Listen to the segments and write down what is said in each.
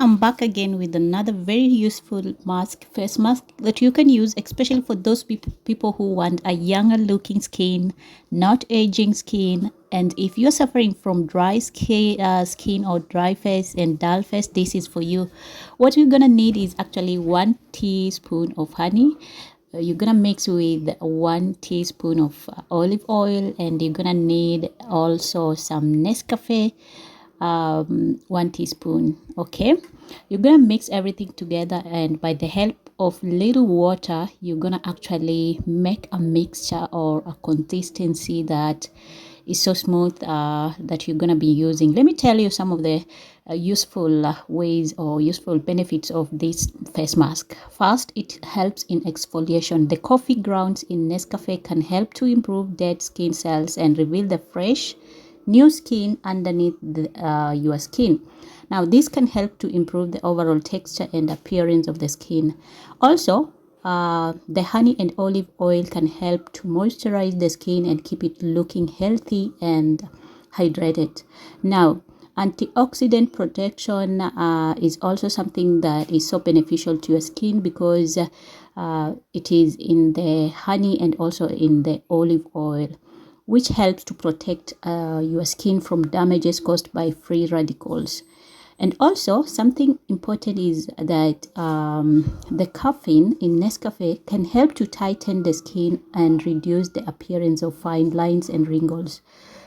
I'm back again with another very useful face mask that you can use, especially for those people who want a younger looking skin, not aging skin. And if you're suffering from dry skin or dry face and dull face, this is for you. What you're gonna need is actually 1 teaspoon of honey. You're gonna mix with 1 teaspoon of olive oil, and you're gonna need also some Nescafe, 1 teaspoon. Okay, you're gonna mix everything together, and by the help of little water, you're gonna actually make a mixture or a consistency that is so smooth that you're gonna be using. Let me tell you some of the useful ways or useful benefits of this face mask. First, it helps in exfoliation. The coffee grounds in Nescafe can help to improve dead skin cells and reveal the fresh new skin underneath your skin. Now this can help to improve the overall texture and appearance of the skin. Also, the honey and olive oil can help to moisturize the skin and keep it looking healthy and hydrated. Now, antioxidant protection is also something that is so beneficial to your skin, because it is in the honey and also in the olive oil, which helps to protect your skin from damages caused by free radicals. And also, something important is that the caffeine in Nescafe can help to tighten the skin and reduce the appearance of fine lines and wrinkles.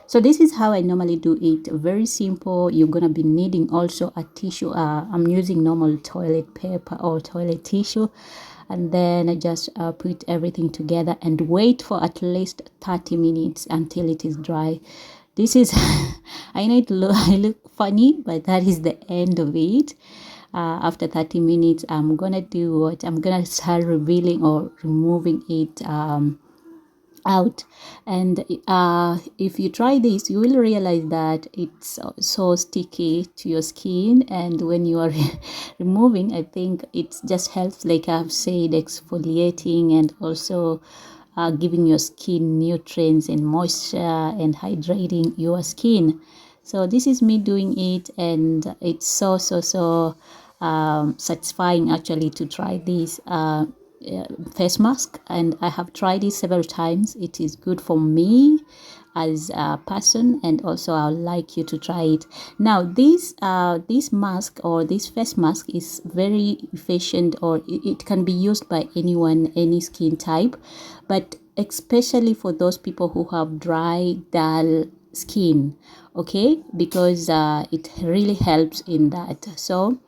So this is how I normally do it. Very simple. You're gonna be needing also a tissue. I'm using normal toilet paper or toilet tissue, and then I just put everything together and wait for at least 30 minutes until it is dry. This is I know I look funny, but that is the end of it. After 30 minutes, I'm gonna do what I'm gonna start revealing or removing it out. And if you try this, you will realize that it's so sticky to your skin, and when you are removing, I think it just helps, like I've said, exfoliating and also giving your skin nutrients and moisture and hydrating your skin. So this is me doing it, and it's so satisfying actually to try this face mask. And I have tried it several times. It is good for me as a person, and also I would like you to try it. Now this mask or this face mask is very efficient, or it can be used by anyone, any skin type, but especially for those people who have dry, dull skin. Okay, because it really helps in that. So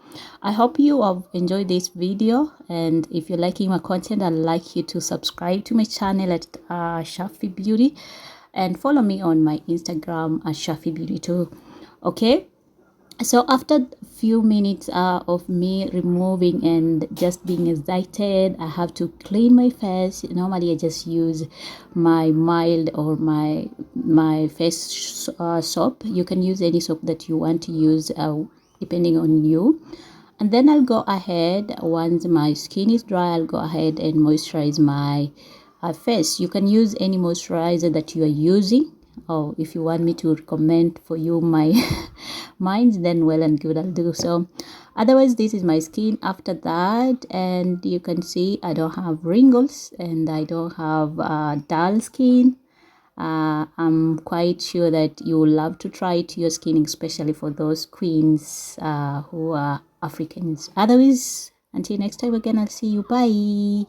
I hope you have enjoyed this video, and if you're liking my content, I'd like you to subscribe to my channel at Shafi Beauty, and follow me on my Instagram at Shafi Beauty too. Okay, so after a few minutes of me removing and just being excited, I have to clean my face. Normally I just use my mild or my face soap. You can use any soap that you want to use, depending on you. And then I'll go ahead, once my skin is dry, I'll go ahead and moisturize my face. You can use any moisturizer that you are using, or if you want me to recommend for you my mine, then well and good, I'll do so. Otherwise, this is my skin after that, and you can see I don't have wrinkles and I don't have dull skin. I'm quite sure that you will love to try it to your skin, especially for those queens who are Africans. Otherwise, until next time again, I'll see you. Bye.